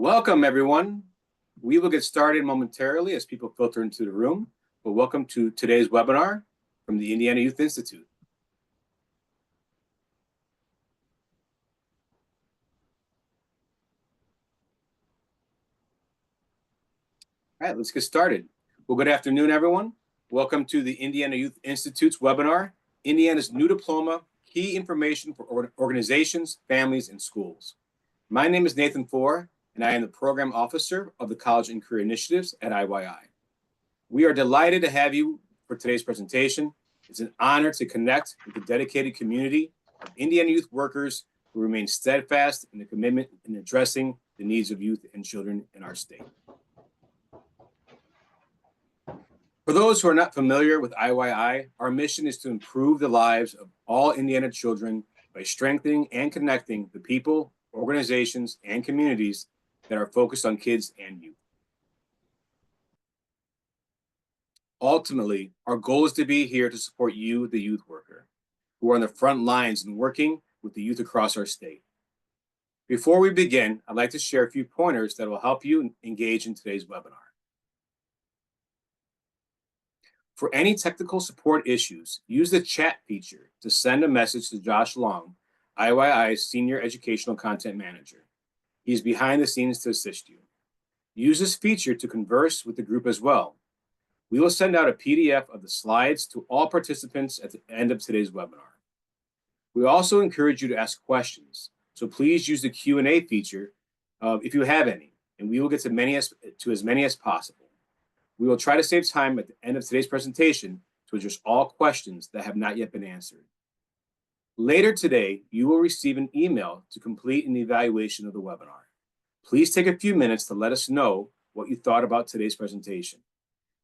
Welcome, everyone. We will get started momentarily as people filter into the room, but welcome to today's webinar from the Indiana Youth Institute. All right, let's get started. Well, good afternoon, everyone. Welcome to the Indiana Youth Institute's webinar, Indiana's New Diploma, Key Information for Organizations, Families, and Schools. My name is Nathan Four, and I am the Program Officer of the College and Career Initiatives at IYI. We are delighted to have you for today's presentation. It's an honor to connect with the dedicated community of Indiana youth workers who remain steadfast in the commitment in addressing the needs of youth and children in our state. For those who are not familiar with IYI, our mission is to improve the lives of all Indiana children by strengthening and connecting the people, organizations, and communities that are focused on kids and youth. Ultimately, our goal is to be here to support you, the youth worker, who are on the front lines and working with the youth across our state. Before we begin, I'd like to share a few pointers that will help you engage in today's webinar. For any technical support issues, use the chat feature to send a message to Josh Long, IYI's Senior Educational Content Manager. He's behind the scenes to assist you. Use this feature to converse with the group as well. We will send out a PDF of the slides to all participants at the end of today's webinar. We also encourage you to ask questions, so please use the Q&A feature if you have any, and we will get to as many as possible. We will try to save time at the end of today's presentation to address all questions that have not yet been answered. Later today, you will receive an email to complete an evaluation of the webinar. Please take a few minutes to let us know what you thought about today's presentation.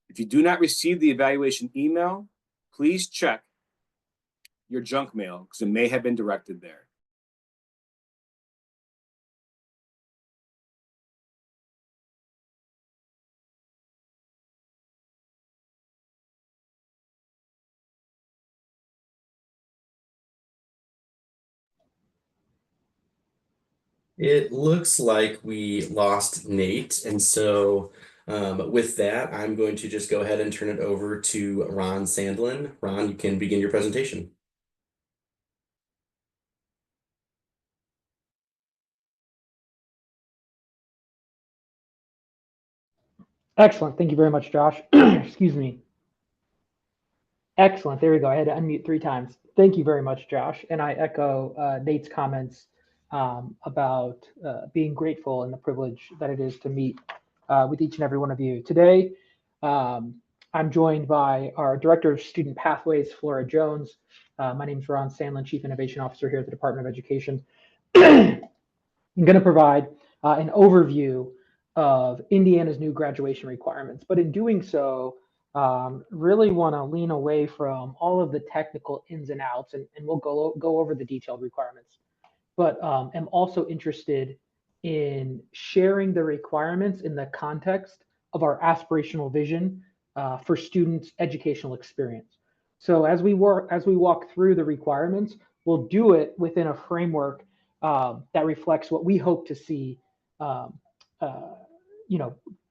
If you do not receive the evaluation email, please check your junk mail because it may have been directed there. It looks like we lost Nate, and so with that, I'm going to just go ahead and turn it over to Ron Sandlin. Ron, you can begin your presentation. Excellent. Thank you very much, Josh. Excuse me. Excellent. There we go. I had to unmute 3 times. Thank you very much, Josh. And I echo Nate's comments about being grateful and the privilege that it is to meet with each and every one of you. Today, I'm joined by our Director of Student Pathways, Flora Jones. My name is Ron Sandlin, Chief Innovation Officer here at the Department of Education. I'm going to provide an overview of Indiana's new graduation requirements, but in doing so, really want to lean away from all of the technical ins and outs, and we'll go over the detailed requirements. But am also interested in sharing the requirements in the context of our aspirational vision for students' educational experience. So as we walk through the requirements, we'll do it within a framework that reflects what we hope to see, become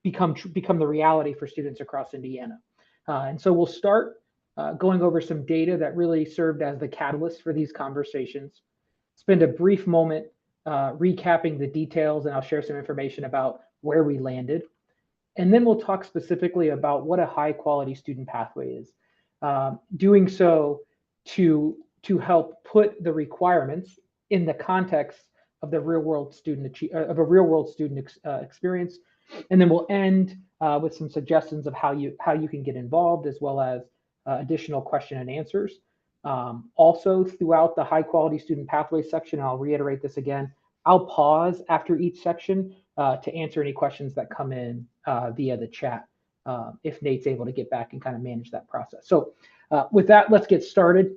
the reality for students across Indiana. And so we'll start going over some data that really served as the catalyst for these conversations. Spend a brief moment recapping the details, and I'll share some information about where we landed. And then we'll talk specifically about what a high quality student pathway is. Doing so to help put the requirements in the context of the real world student experience. And then we'll end with some suggestions of how you can get involved, as well as additional question and answers. Also, throughout the high quality student pathway section, I'll reiterate this again, I'll pause after each section to answer any questions that come in via the chat, if Nate's able to get back and kind of manage that process. So with that, let's get started.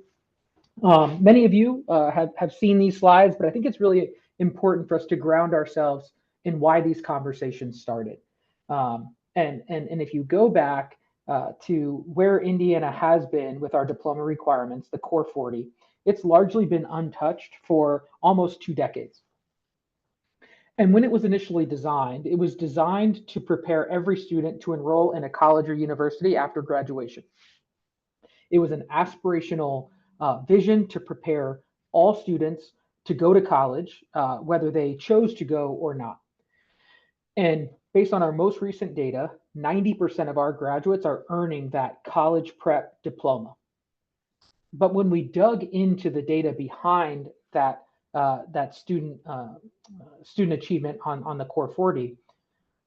Many of you have seen these slides, but I think it's really important for us to ground ourselves in why these conversations started. And if you go back to where Indiana has been with our diploma requirements, the Core 40, it's largely been untouched for almost 2 decades. And when it was initially designed, it was designed to prepare every student to enroll in a college or university after graduation. It was an aspirational vision to prepare all students to go to college, whether they chose to go or not. And based on our most recent data, 90% of our graduates are earning that college prep diploma. But when we dug into the data behind that student achievement on the core 40,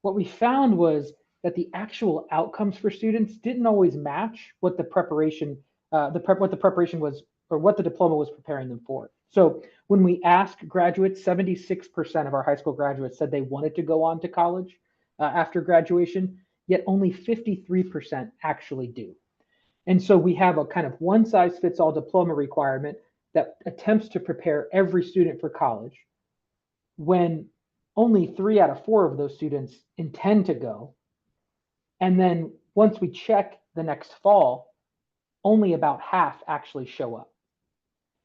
what we found was that the actual outcomes for students didn't always match what the preparation was, or what the diploma was preparing them for. So when we asked graduates, 76% of our high school graduates said they wanted to go on to college after graduation, yet only 53% actually do. And so we have a kind of one size fits all diploma requirement that attempts to prepare every student for college, when only 3 out of 4 of those students intend to go. And then once we check the next fall, only about half actually show up.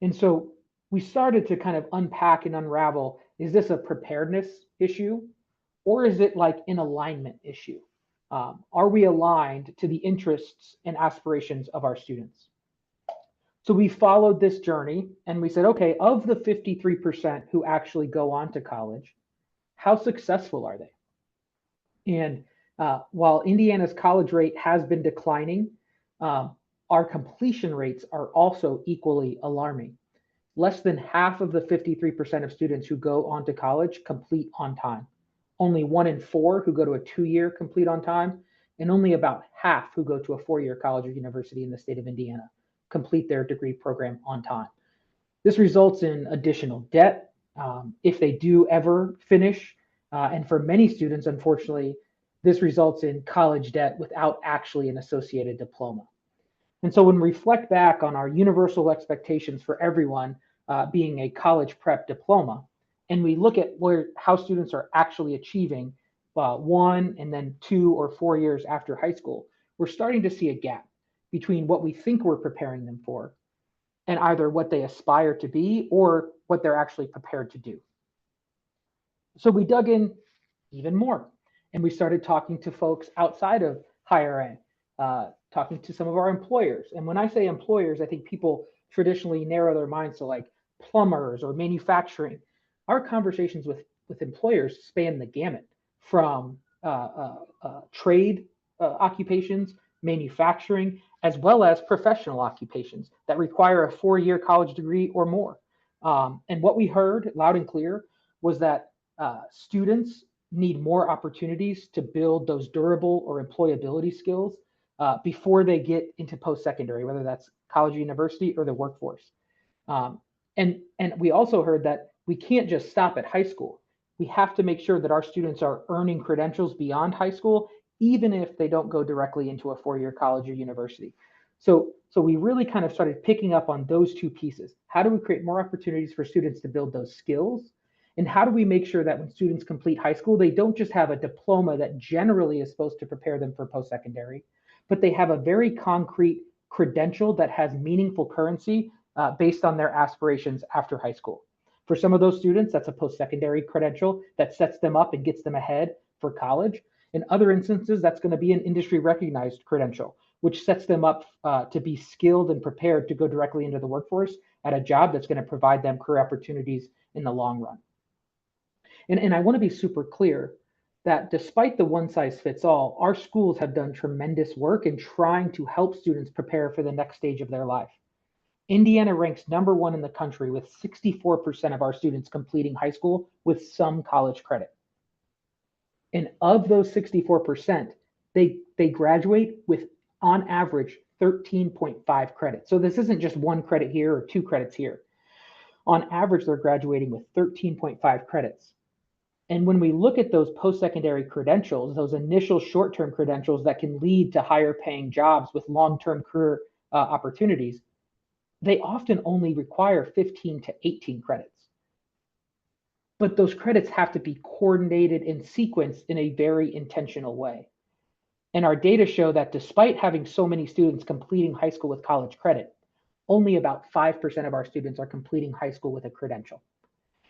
And so we started to kind of unpack and unravel, is this a preparedness issue, or is it like an alignment issue? Are we aligned to the interests and aspirations of our students? So we followed this journey and we said, okay, of the 53% who actually go on to college, how successful are they? And while Indiana's college rate has been declining, our completion rates are also equally alarming. Less than half of the 53% of students who go on to college complete on time. Only 1 in 4 who go to a 2-year complete on time, and only about half who go to a 4-year college or university in the state of Indiana complete their degree program on time. This results in additional debt if they do ever finish. And for many students, unfortunately, this results in college debt without actually an associated diploma. And so when we reflect back on our universal expectations for everyone being a college prep diploma, and we look at how students are actually achieving 1 and then 2 or 4 years after high school, we're starting to see a gap between what we think we're preparing them for and either what they aspire to be or what they're actually prepared to do. So we dug in even more, and we started talking to folks outside of higher ed, talking to some of our employers. And when I say employers, I think people traditionally narrow their minds to like plumbers or manufacturing. Our conversations with employers span the gamut from trade occupations, manufacturing, as well as professional occupations that require a 4-year college degree or more. And what we heard loud and clear was that students need more opportunities to build those durable or employability skills before they get into post-secondary, whether that's college, university, or the workforce. And we also heard that we can't just stop at high school. We have to make sure that our students are earning credentials beyond high school, even if they don't go directly into a 4-year college or university. So we really kind of started picking up on those two pieces. How do we create more opportunities for students to build those skills? And how do we make sure that when students complete high school, they don't just have a diploma that generally is supposed to prepare them for post-secondary, but they have a very concrete credential that has meaningful currency based on their aspirations after high school. For some of those students, that's a post-secondary credential that sets them up and gets them ahead for college. In other instances, that's going to be an industry recognized credential, which sets them up to be skilled and prepared to go directly into the workforce at a job that's going to provide them career opportunities in the long run. And I want to be super clear that despite the one size fits all, our schools have done tremendous work in trying to help students prepare for the next stage of their life. Indiana ranks #1 in the country with 64% of our students completing high school with some college credit. And of those 64%, they graduate with, on average, 13.5 credits. So this isn't just 1 credit here or 2 credits here. On average, they're graduating with 13.5 credits. And when we look at those post-secondary credentials, those initial short-term credentials that can lead to higher paying jobs with long-term career opportunities, they often only require 15 to 18 credits. But those credits have to be coordinated and sequenced in a very intentional way. And our data show that despite having so many students completing high school with college credit, only about 5% of our students are completing high school with a credential.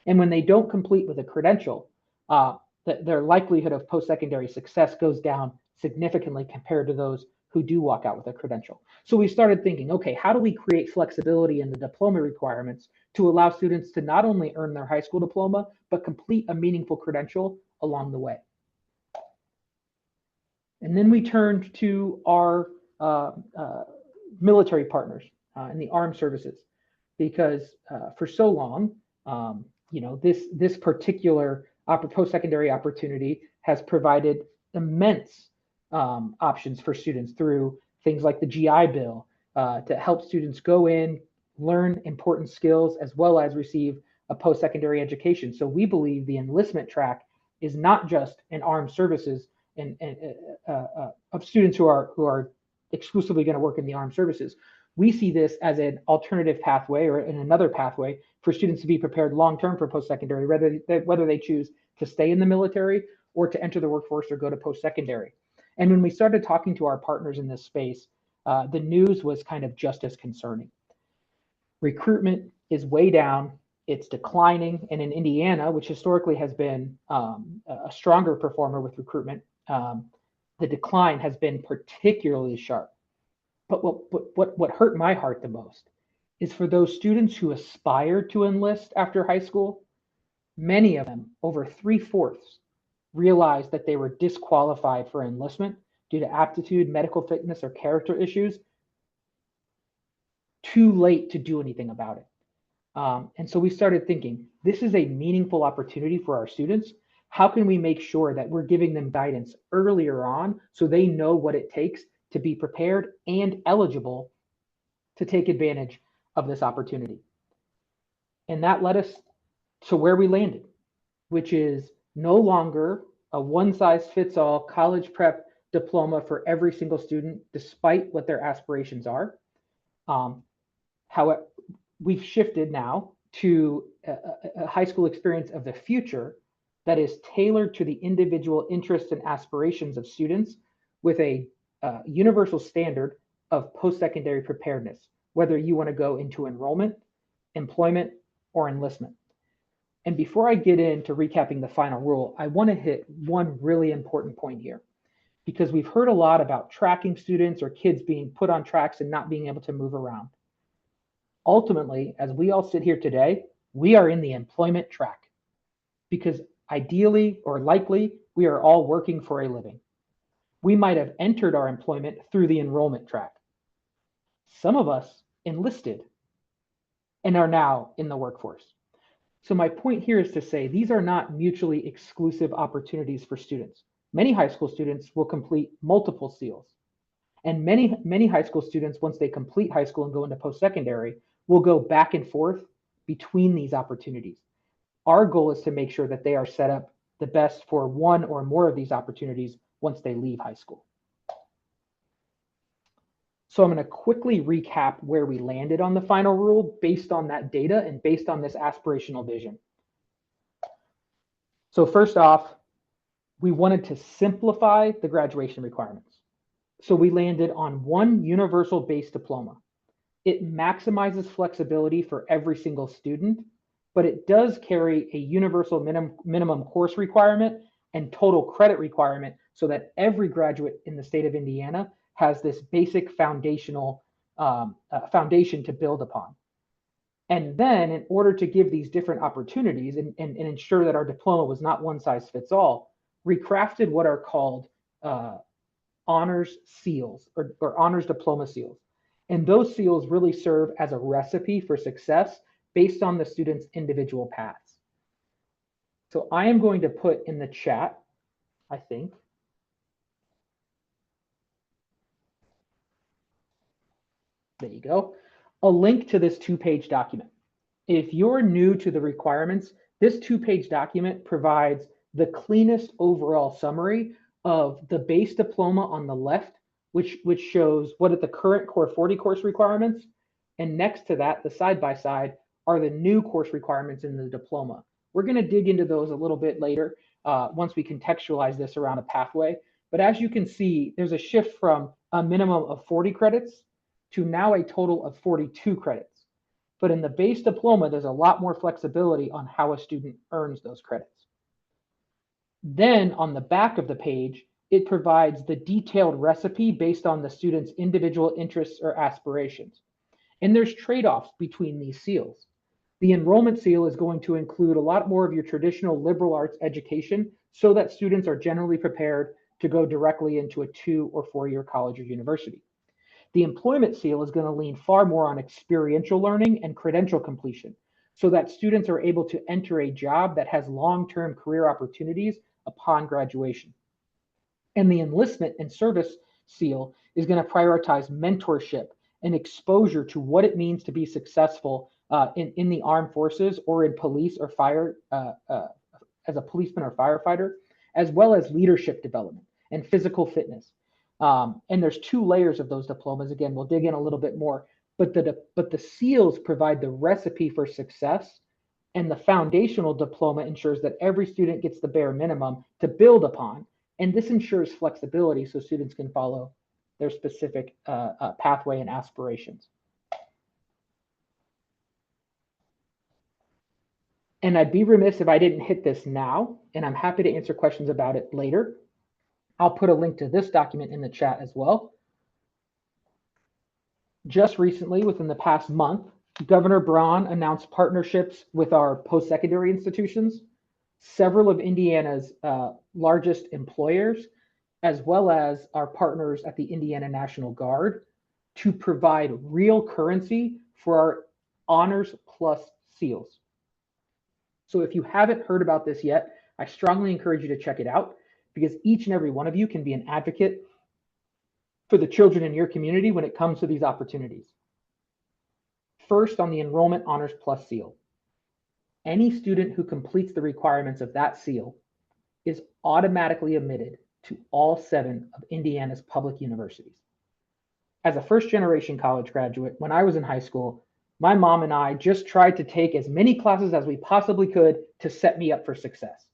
And when they don't complete with a credential, their likelihood of post-secondary success goes down significantly compared to those who do walk out with a credential. So we started thinking, okay, how do we create flexibility in the diploma requirements to allow students to not only earn their high school diploma, but complete a meaningful credential along the way? And then we turned to our military partners in the armed services, because for so long, this particular post-secondary opportunity has provided immense options for students through things like the GI Bill to help students go in, learn important skills, as well as receive a post-secondary education. So we believe the enlistment track is not just an armed services and of students who are exclusively going to work in the armed services. We see this as an alternative pathway or in another pathway for students to be prepared long-term for post-secondary, whether they choose to stay in the military or to enter the workforce or go to post-secondary. And when we started talking to our partners in this space, the news was kind of just as concerning. Recruitment is way down, it's declining, and in Indiana, which historically has been a stronger performer with recruitment, the decline has been particularly sharp. But what hurt my heart the most is for those students who aspire to enlist after high school, many of them, over 3/4, realized that they were disqualified for enlistment due to aptitude, medical fitness, or character issues. Too late to do anything about it. And so we started thinking, this is a meaningful opportunity for our students. How can we make sure that we're giving them guidance earlier on so they know what it takes to be prepared and eligible to take advantage of this opportunity? And that led us to where we landed, which is no longer a one-size-fits-all college prep diploma for every single student, despite what their aspirations are. However, we've shifted now to a high school experience of the future that is tailored to the individual interests and aspirations of students with a universal standard of post-secondary preparedness, whether you want to go into enrollment, employment, or enlistment. And before I get into recapping the final rule, I want to hit one really important point here, because we've heard a lot about tracking students or kids being put on tracks and not being able to move around. Ultimately, as we all sit here today, we are in the employment track because ideally or likely, we are all working for a living. We might have entered our employment through the enrollment track. Some of us enlisted and are now in the workforce. So my point here is to say these are not mutually exclusive opportunities for students. Many high school students will complete multiple SEALs. And many high school students, once they complete high school and go into post-secondary, will go back and forth between these opportunities. Our goal is to make sure that they are set up the best for one or more of these opportunities once they leave high school. So I'm going to quickly recap where we landed on the final rule based on that data and based on this aspirational vision. So first off, we wanted to simplify the graduation requirements. So we landed on one universal base diploma. It maximizes flexibility for every single student, but it does carry a universal minimum course requirement and total credit requirement so that every graduate in the state of Indiana has this basic foundational foundation to build upon. And then in order to give these different opportunities and ensure that our diploma was not one size fits all, we crafted what are called honors seals or honors diploma seals. And those seals really serve as a recipe for success based on the student's individual paths. So I am going to put in the chat, I think, there you go, a link to this 2-page document. If you're new to the requirements, this 2-page document provides the cleanest overall summary of the base diploma on the left, which shows what are the current Core 40 course requirements. And next to that, the side-by-side, are the new course requirements in the diploma. We're going to dig into those a little bit later once we contextualize this around a pathway. But as you can see, there's a shift from a minimum of 40 credits to now a total of 42 credits. But in the base diploma, there's a lot more flexibility on how a student earns those credits. Then on the back of the page, it provides the detailed recipe based on the student's individual interests or aspirations. And there's trade-offs between these seals. The enrollment seal is going to include a lot more of your traditional liberal arts education so that students are generally prepared to go directly into a 2 or 4-year college or university. The employment seal is going to lean far more on experiential learning and credential completion so that students are able to enter a job that has long-term career opportunities upon graduation. And the enlistment and service seal is going to prioritize mentorship and exposure to what it means to be successful in the armed forces or in police or fire as a policeman or firefighter, as well as leadership development and physical fitness. And there's 2 layers of those diplomas. Again, we'll dig in a little bit more, but the seals provide the recipe for success, and the foundational diploma ensures that every student gets the bare minimum to build upon. And this ensures flexibility so students can follow their specific pathway and aspirations. And I'd be remiss if I didn't hit this now, and I'm happy to answer questions about it later. I'll put a link to this document in the chat as well. Just recently, within the past month, Governor Braun announced partnerships with our post-secondary institutions, several of Indiana's largest employers, as well as our partners at the Indiana National Guard, to provide real currency for our Honors Plus seals. So if you haven't heard about this yet, I strongly encourage you to check it out, because each and every one of you can be an advocate for the children in your community when it comes to these opportunities. First, on the Enrollment Honors Plus seal, any student who completes the requirements of that seal is automatically admitted to all 7 of Indiana's public universities. As a first-generation college graduate, when I was in high school, my mom and I just tried to take as many classes as we possibly could to set me up for success.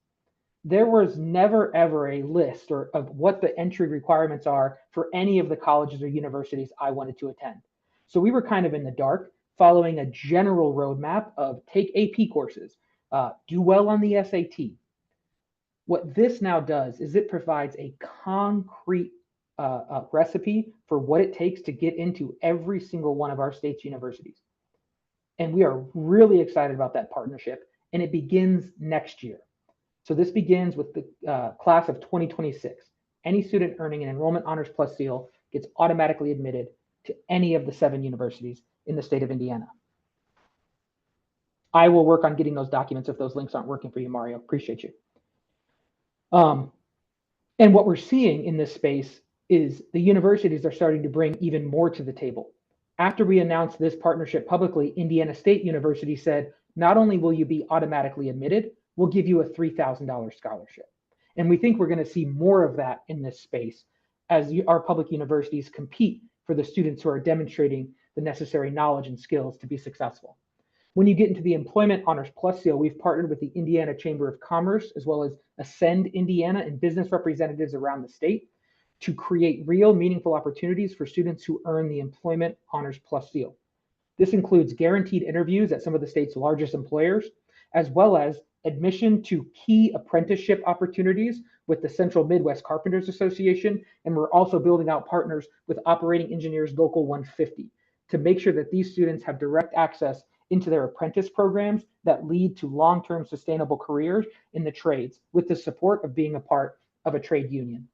There was never ever a list of what the entry requirements are for any of the colleges or universities I wanted to attend. So we were kind of in the dark, following a general roadmap of take AP courses, do well on the SAT. What this now does is it provides a concrete recipe for what it takes to get into every single one of our state's universities. And we are really excited about that partnership, and it begins next year. So this begins with the class of 2026. Any student earning an Enrollment Honors Plus seal gets automatically admitted to any of the 7 universities in the state of Indiana. I will work on getting those documents if those links aren't working for you, Mario. Appreciate you. And what we're seeing in this space is the universities are starting to bring even more to the table. After we announced this partnership publicly, Indiana State University said, not only will you be automatically admitted, we'll give you a $3,000 scholarship. And we think we're going to see more of that in this space as our public universities compete for the students who are demonstrating the necessary knowledge and skills to be successful. When you get into the Employment Honors Plus seal, we've partnered with the Indiana Chamber of Commerce, as well as Ascend Indiana and business representatives around the state to create real meaningful opportunities for students who earn the Employment Honors Plus seal. This includes guaranteed interviews at some of the state's largest employers, as well as admission to key apprenticeship opportunities with the Central Midwest Carpenters Association, and we're also building out partners with Operating Engineers Local 150 to make sure that these students have direct access into their apprentice programs that lead to long-term sustainable careers in the trades with the support of being a part of a trade union.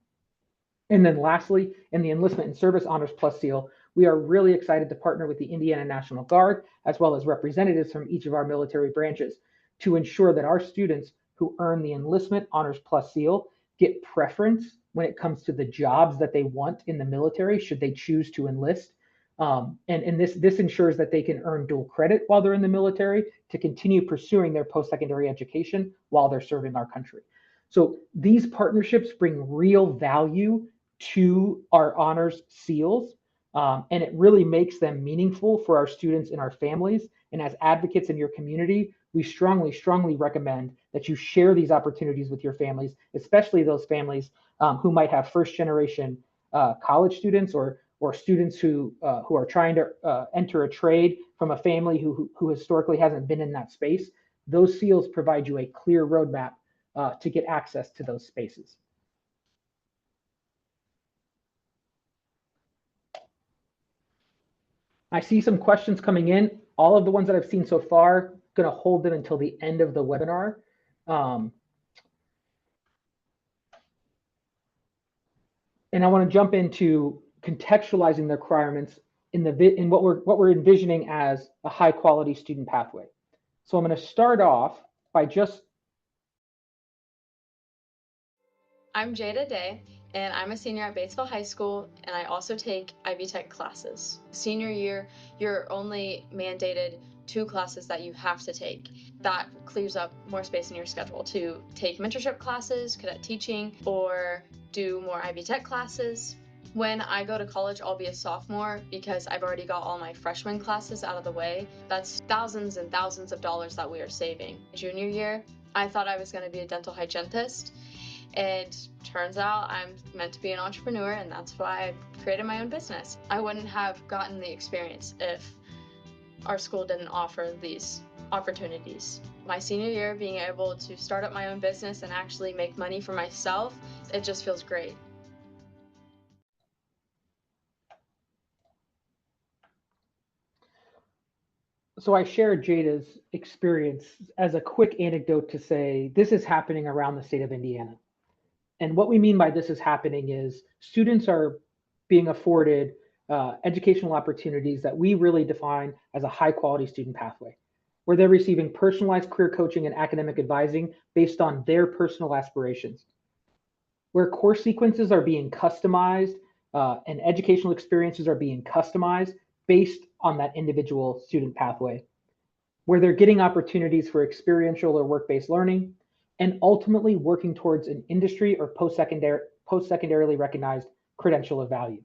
And then lastly, in the Enlistment and Service Honors Plus seal, we are really excited to partner with the Indiana National Guard, as well as representatives from each of our military branches, to ensure that our students who earn the Enlistment Honors Plus seal get preference when it comes to the jobs that they want in the military, should they choose to enlist. And this ensures that they can earn dual credit while they're in the military to continue pursuing their post-secondary education while they're serving our country. So these partnerships bring real value to our honors seals, and it really makes them meaningful for our students and our families. And as advocates in your community, we strongly, strongly recommend that you share these opportunities with your families, especially those families who might have first-generation college students or students who are trying to enter a trade from a family who historically hasn't been in that space. Those seals provide you a clear roadmap to get access to those spaces. I see some questions coming in. All of the ones that I've seen so far, going to hold them until the end of the webinar. And I want to jump into contextualizing the requirements in what we're envisioning as a high quality student pathway. So I'm going to start off by just. I'm Jada Day, and I'm a senior at Batesville High School, and I also take Ivy Tech classes. Senior year, you're only mandated 2 classes that you have to take. That clears up more space in your schedule to take mentorship classes, cadet teaching, or do more Ivy Tech classes. When I go to college, I'll be a sophomore because I've already got all my freshman classes out of the way. That's thousands and thousands of dollars that we are saving. Junior year, I thought I was going to be a dental hygienist. It turns out I'm meant to be an entrepreneur, and that's why I created my own business. I wouldn't have gotten the experience if our school didn't offer these opportunities. My senior year, being able to start up my own business and actually make money for myself, it just feels great. So I shared Jada's experience as a quick anecdote to say this is happening around the state of Indiana. And what we mean by this is happening is students are being afforded educational opportunities that we really define as a high quality student pathway, where they're receiving personalized career coaching and academic advising based on their personal aspirations, where course sequences are being customized and educational experiences are being customized based on that individual student pathway, where they're getting opportunities for experiential or work-based learning, and ultimately working towards an industry or post-secondarily recognized credential of value.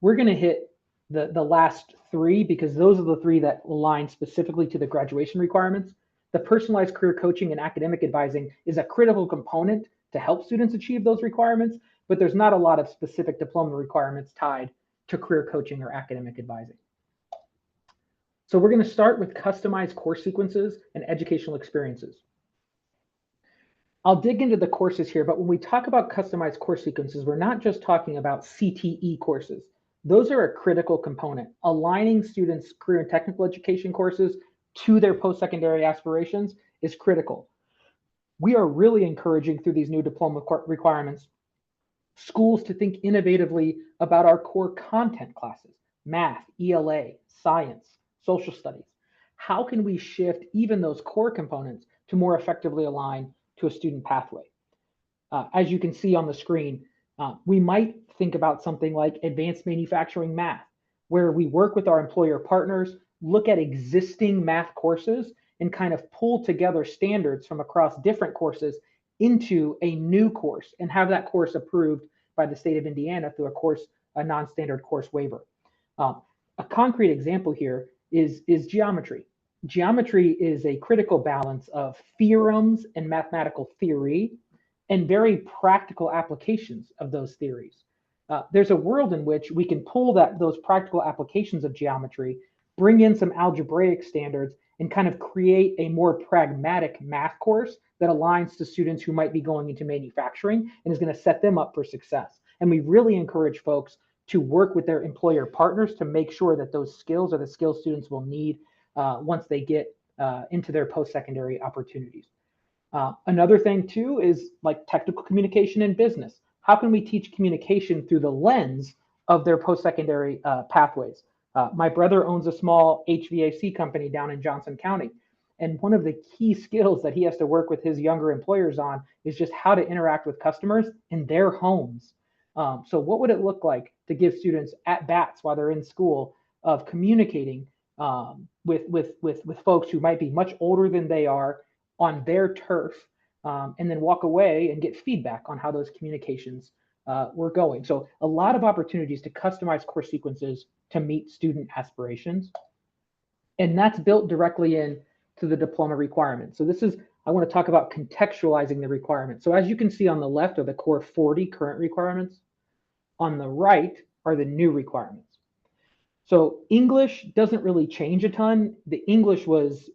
We're going to hit the last 3 because those are the 3 that align specifically to the graduation requirements. The personalized career coaching and academic advising is a critical component to help students achieve those requirements, but there's not a lot of specific diploma requirements tied to career coaching or academic advising. So we're going to start with customized course sequences and educational experiences. I'll dig into the courses here, but when we talk about customized course sequences, we're not just talking about CTE courses. Those are a critical component. Aligning students' career and technical education courses to their post-secondary aspirations is critical. We are really encouraging through these new diploma requirements schools to think innovatively about our core content classes, math, ELA, science, social studies. How can we shift even those core components to more effectively align to a student pathway? As you can see on the screen, we might think about something like advanced manufacturing math, where we work with our employer partners, look at existing math courses, and kind of pull together standards from across different courses into a new course and have that course approved by the state of Indiana through a non-standard course waiver. A concrete example here is geometry. Geometry is a critical balance of theorems and mathematical theory and very practical applications of those theories. There's a world in which we can pull those practical applications of geometry, bring in some algebraic standards, and kind of create a more pragmatic math course that aligns to students who might be going into manufacturing and is going to set them up for success. And we really encourage folks to work with their employer partners to make sure that those skills are the skills students will need once they get into their post-secondary opportunities. Another thing too is like technical communication in business. How can we teach communication through the lens of their post-secondary pathways? My brother owns a small HVAC company down in Johnson County. And one of the key skills that he has to work with his younger employers on is just how to interact with customers in their homes. So what would it look like to give students at bats while they're in school of communicating with folks who might be much older than they are on their turf, and then walk away and get feedback on how those communications were going. So a lot of opportunities to customize course sequences to meet student aspirations. And that's built directly in to the diploma requirements. So I want to talk about contextualizing the requirements. So as you can see on the left are the core 40 current requirements. On the right are the new requirements. So English doesn't really change a ton. The English was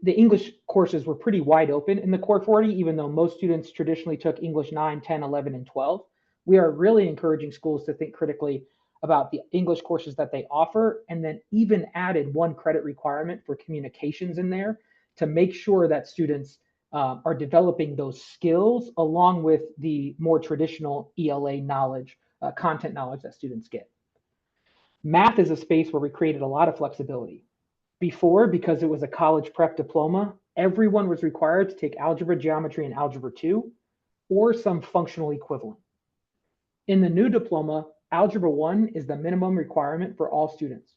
the English courses were pretty wide open in the Core 40, even though most students traditionally took English 9, 10, 11, and 12. We are really encouraging schools to think critically about the English courses that they offer, and then even added 1 credit requirement for communications in there to make sure that students are developing those skills along with the more traditional ELA knowledge, content knowledge that students get. Math is a space where we created a lot of flexibility. Before, because it was a college prep diploma, everyone was required to take algebra, geometry, and algebra 2, or some functional equivalent. In the new diploma, algebra 1 is the minimum requirement for all students.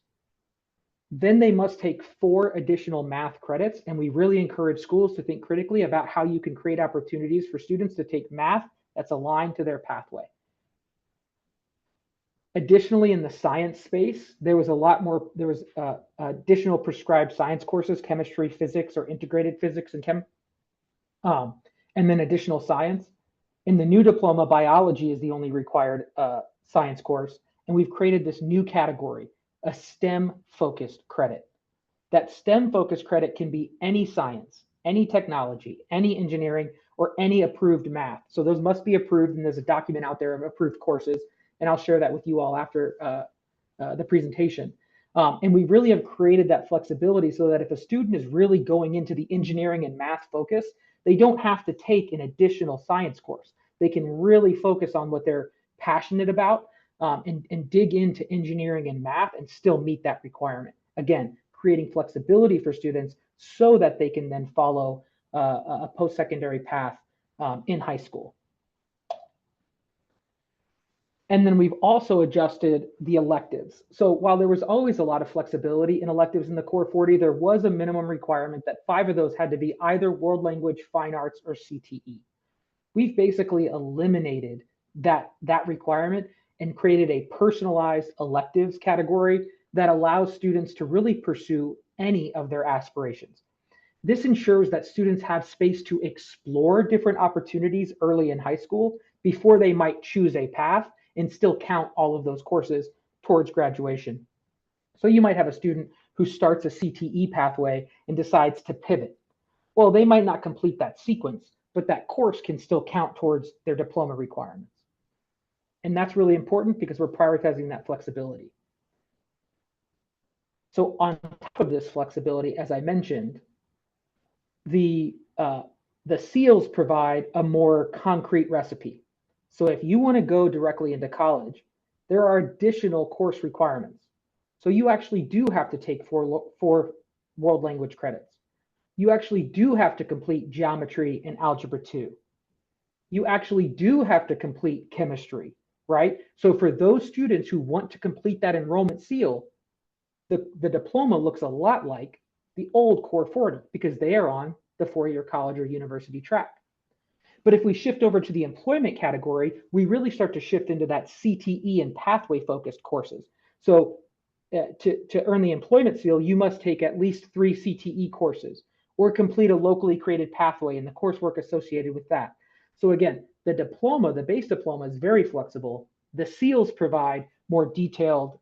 Then they must take 4 additional math credits, and we really encourage schools to think critically about how you can create opportunities for students to take math that's aligned to their pathway. Additionally, in the science space, there was additional prescribed science courses, chemistry, physics, or integrated physics and chem, and then additional science. In the new diploma, biology is the only required science course, and we've created this new category, a STEM-focused credit. That STEM-focused credit can be any science, any technology, any engineering, or any approved math. So those must be approved, and there's a document out there of approved courses, and I'll share that with you all after the presentation. And we really have created that flexibility so that if a student is really going into the engineering and math focus, they don't have to take an additional science course. They can really focus on what they're passionate about and dig into engineering and math and still meet that requirement. Again, creating flexibility for students so that they can then follow a post-secondary path in high school. And then we've also adjusted the electives. So while there was always a lot of flexibility in electives in the Core 40, there was a minimum requirement that 5 of those had to be either world language, fine arts, or CTE. We've basically eliminated that requirement and created a personalized electives category that allows students to really pursue any of their aspirations. This ensures that students have space to explore different opportunities early in high school before they might choose a path and still count all of those courses towards graduation. So you might have a student who starts a CTE pathway and decides to pivot. Well, they might not complete that sequence, but that course can still count towards their diploma requirements. And that's really important because we're prioritizing that flexibility. So on top of this flexibility, as I mentioned, the seals provide a more concrete recipe. So if you want to go directly into college, there are additional course requirements. So you actually do have to take 4 world language credits. You actually do have to complete geometry and algebra 2. You actually do have to complete chemistry, right? So for those students who want to complete that enrollment seal, the diploma looks a lot like the old Core 40 because they are on the 4-year college or university track. But if we shift over to the employment category, we really start to shift into that CTE and pathway focused courses. So to earn the employment seal, you must take at least 3 CTE courses or complete a locally created pathway and the coursework associated with that. So again, the diploma, the base diploma is very flexible. The seals provide more detailed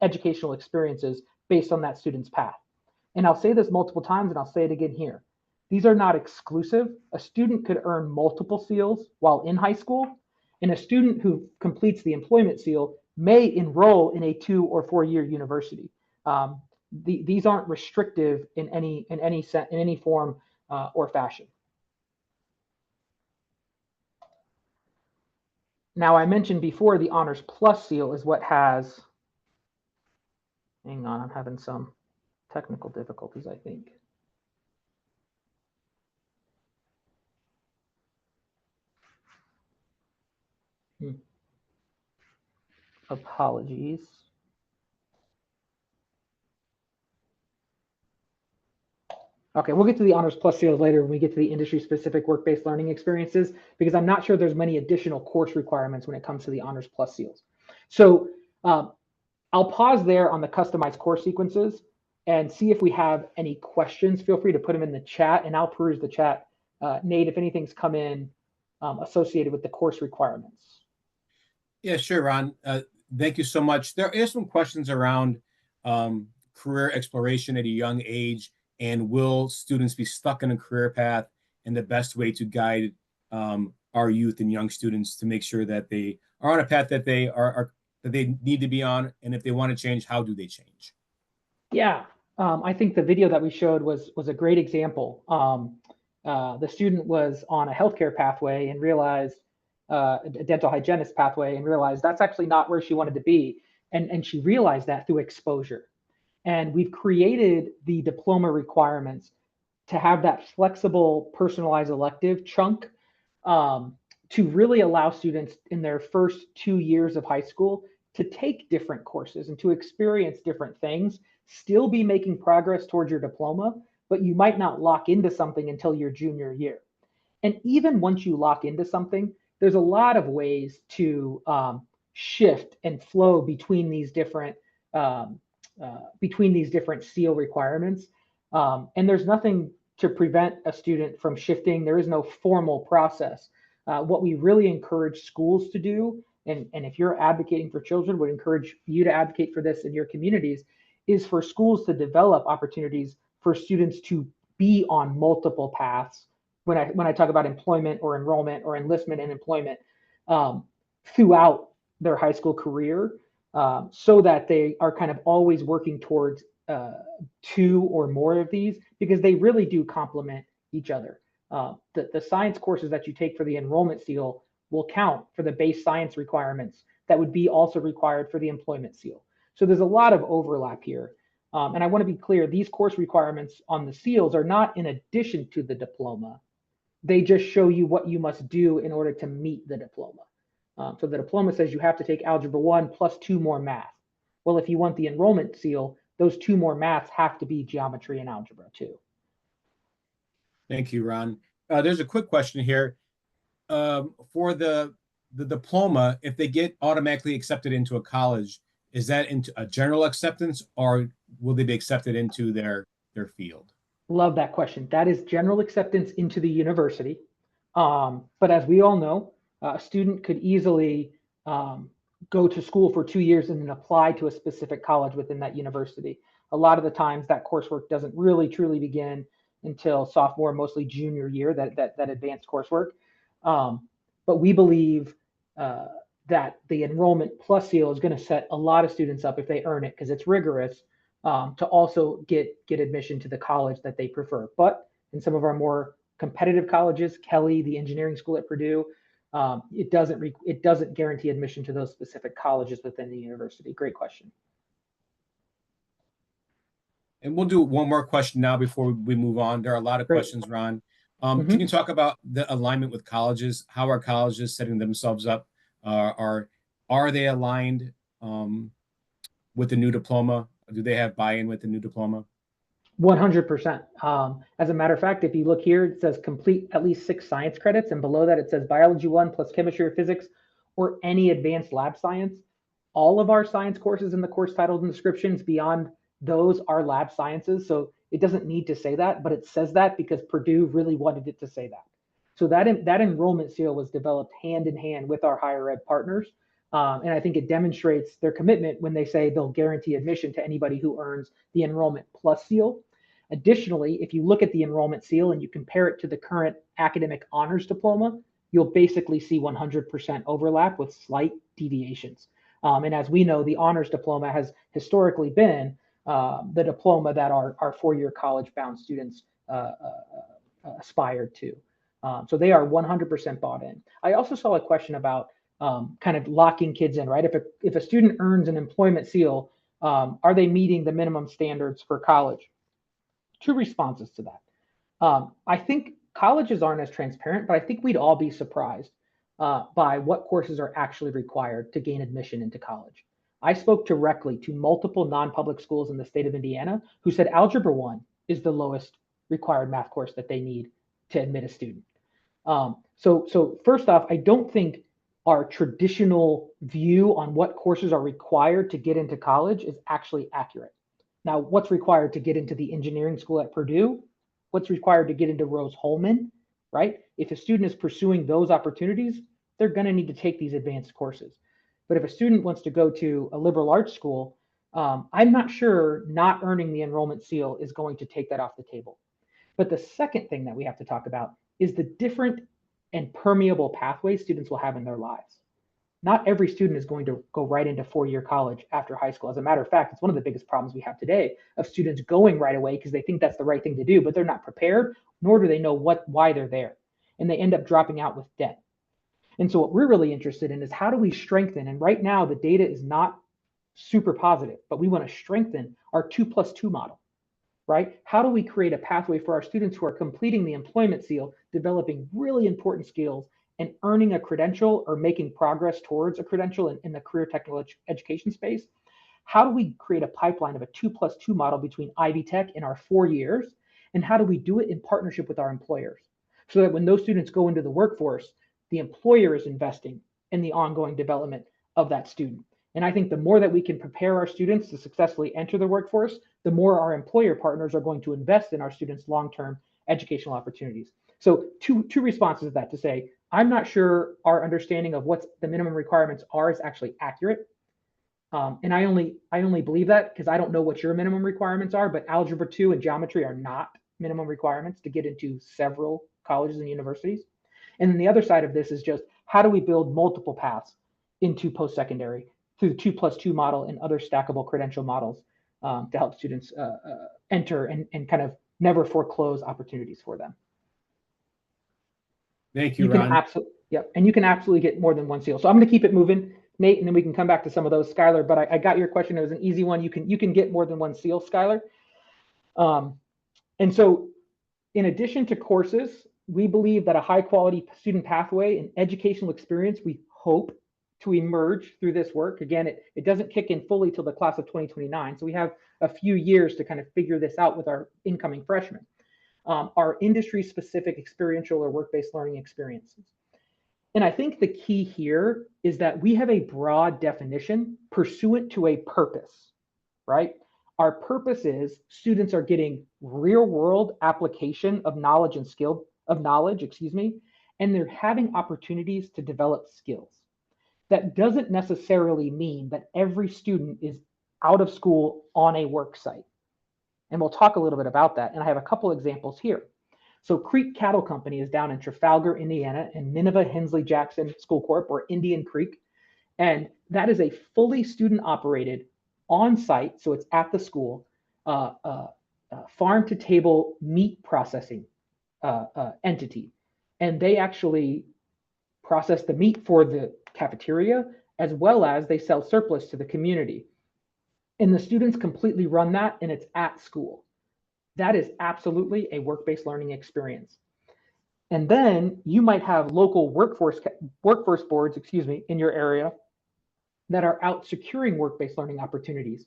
educational experiences based on that student's path. And I'll say this multiple times and I'll say it again here. These are not exclusive. A student could earn multiple seals while in high school, and a student who completes the employment seal may enroll in a 2 or 4-year university. These aren't restrictive in any form or fashion. Now, I mentioned before the Honors Plus seal is what has, hang on, I'm having some technical difficulties, I think. Apologies. Okay, we'll get to the Honors Plus seals later when we get to the industry-specific work-based learning experiences, because I'm not sure there's many additional course requirements when it comes to the Honors Plus seals. So I'll pause there on the customized course sequences and see if we have any questions. Feel free to put them in the chat, and I'll peruse the chat. Nate, if anything's come in associated with the course requirements. Yeah, sure, Ron. Thank you so much. There are some questions around career exploration at a young age And will students be stuck in a career path? And the best way to guide our youth and young students to make sure that they are on a path that they are that they need to be on, and if they want to change, how do they change? Yeah, I think the video that we showed was a great example. The student was on a healthcare pathway and realized a dental hygienist pathway and realized that's actually not where she wanted to be, and she realized that through exposure. And we've created the diploma requirements to have that flexible, personalized elective chunk to really allow students in their first 2 years of high school to take different courses and to experience different things, still be making progress towards your diploma, but you might not lock into something until your junior year. And even once you lock into something, there's a lot of ways to shift and flow between these different seal requirements. And there's nothing to prevent a student from shifting. There is no formal process. What we really encourage schools to do, and if you're advocating for children, would encourage you to advocate for this in your communities, is for schools to develop opportunities for students to be on multiple paths. When I talk about employment or enrollment or enlistment and employment throughout their high school career, so that they are kind of always working towards two or more of these, because they really do complement each other. The science courses that you take for the enrollment seal will count for the base science requirements that would be also required for the employment seal. So there's a lot of overlap here. And I want to be clear, these course requirements on the seals are not in addition to the diploma. They just show you what you must do in order to meet the diploma. So the diploma says you have to take Algebra 1 plus 2 more math. Well, if you want the enrollment seal, those 2 more maths have to be geometry and algebra too. Thank you, Ron. There's a quick question here. For the diploma, if they get automatically accepted into a college, is that into a general acceptance, or will they be accepted into their field? Love that question. That is general acceptance into the university. But as we all know, a student could easily go to school for 2 years and then apply to a specific college within that university. A lot of the times that coursework doesn't really truly begin until sophomore, mostly junior year, that advanced coursework. But we believe that the enrollment plus seal is going to set a lot of students up, if they earn it, because it's rigorous, to also get admission to the college that they prefer. But in some of our more competitive colleges, Kelly, the engineering school at Purdue, it doesn't guarantee admission to those specific colleges within the university. Great question. And we'll do one more question now before we move on. There are a lot of Great. questions, Ron. Can you talk about the alignment with colleges? How are colleges setting themselves up? Are they aligned with the new diploma? Do they have buy-in with the new diploma? 100%. As a matter of fact, if you look here, it says complete at least 6 science credits, and below that it says biology 1 plus chemistry or physics or any advanced lab science. All of our science courses in the course titles and descriptions beyond those are lab sciences. So it doesn't need to say that, but it says that because Purdue really wanted it to say that. So that enrollment seal was developed hand in hand with our higher ed partners. And I think it demonstrates their commitment when they say they'll guarantee admission to anybody who earns the enrollment plus seal. Additionally, if you look at the enrollment seal and you compare it to the current academic honors diploma, you'll basically see 100% overlap with slight deviations. And as we know, the honors diploma has historically been the diploma that our 4-year college-bound students aspired to. So they are 100% bought in. I also saw a question about kind of locking kids in, right? If a student earns an employment seal, are they meeting the minimum standards for college? 2 responses to that. I think colleges aren't as transparent, but I think we'd all be surprised by what courses are actually required to gain admission into college. I spoke directly to multiple non-public schools in the state of Indiana who said Algebra 1 is the lowest required math course that they need to admit a student. So first off, I don't think our traditional view on what courses are required to get into college is actually accurate. Now, what's required to get into the engineering school at Purdue? What's required to get into Rose-Hulman, right? If a student is pursuing those opportunities, they're going to need to take these advanced courses. But if a student wants to go to a liberal arts school, I'm not sure not earning the enrollment seal is going to take that off the table. But the second thing that we have to talk about is the different and permeable pathways students will have in their lives. Not every student is going to go right into four-year college after high school. As a matter of fact, it's one of the biggest problems we have today of students going right away because they think that's the right thing to do, but they're not prepared, nor do they know why they're there. And they end up dropping out with debt. And so what we're really interested in is how do we strengthen? And right now, the data is not super positive, but we want to strengthen our 2+2 model, right? How do we create a pathway for our students who are completing the employment seal, developing really important skills, and earning a credential or making progress towards a credential in the career technical education space? How do we create a pipeline of a 2+2 model between Ivy Tech in our 4 years? And how do we do it in partnership with our employers? So that when those students go into the workforce, the employer is investing in the ongoing development of that student. And I think the more that we can prepare our students to successfully enter the workforce, the more our employer partners are going to invest in our students' long-term educational opportunities. So two responses to that to say, I'm not sure our understanding of what the minimum requirements are is actually accurate. And I only believe that because I don't know what your minimum requirements are, but Algebra 2 and Geometry are not minimum requirements to get into several colleges and universities. And then the other side of this is just how do we build multiple paths into post-secondary through the 2+2 model and other stackable credential models to help students enter and kind of never foreclose opportunities for them. Thank you, You can Ron. absolutely, yep, and you can absolutely get more than one seal. So I'm going to keep it moving, Nate, and then we can come back to some of those, Skylar. But I got your question. It was an easy one. You can get more than one seal, Skylar. And so, in addition to courses, we believe that a high quality student pathway and educational experience, we hope to emerge through this work. Again, it doesn't kick in fully till the class of 2029. So we have a few years to kind of figure this out with our incoming freshmen. Our industry specific experiential or work-based learning experiences. And I think the key here is that we have a broad definition pursuant to a purpose, right? Our purpose is students are getting real world application of knowledge and skill of knowledge, and they're having opportunities to develop skills. That doesn't necessarily mean that every student is out of school on a work site. And we'll talk a little bit about that. And I have a couple examples here. So Creek Cattle Company is down in Trafalgar, Indiana, and Nineveh Hensley Jackson School Corp, or Indian Creek. And that is a fully student operated on site, so it's at the school, farm to table meat processing entity. And they actually process the meat for the cafeteria, as well as they sell surplus to the community. And the students completely run that, and it's at school. That is absolutely a work-based learning experience. And then you might have local workforce boards, in your area that are out securing work-based learning opportunities.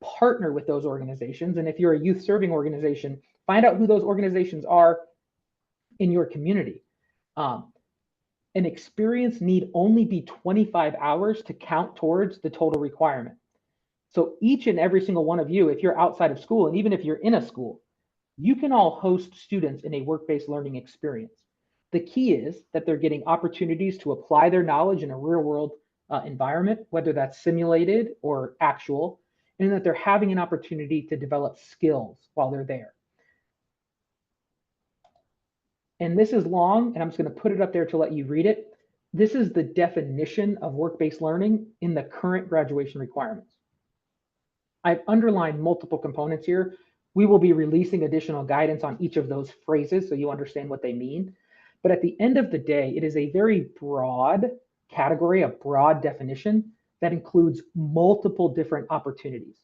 Partner with those organizations. And if you're a youth serving organization, find out who those organizations are in your community. An experience need only be 25 hours to count towards the total requirement. So each and every single one of you, if you're outside of school, and even if you're in a school, you can all host students in a work-based learning experience. The key is that they're getting opportunities to apply their knowledge in a real-world environment, whether that's simulated or actual, and that they're having an opportunity to develop skills while they're there. And this is long, and I'm just going to put it up there to let you read it. This is the definition of work-based learning in the current graduation requirements. I've underlined multiple components here. We will be releasing additional guidance on each of those phrases so you understand what they mean. But at the end of the day, it is a very broad category, a broad definition that includes multiple different opportunities.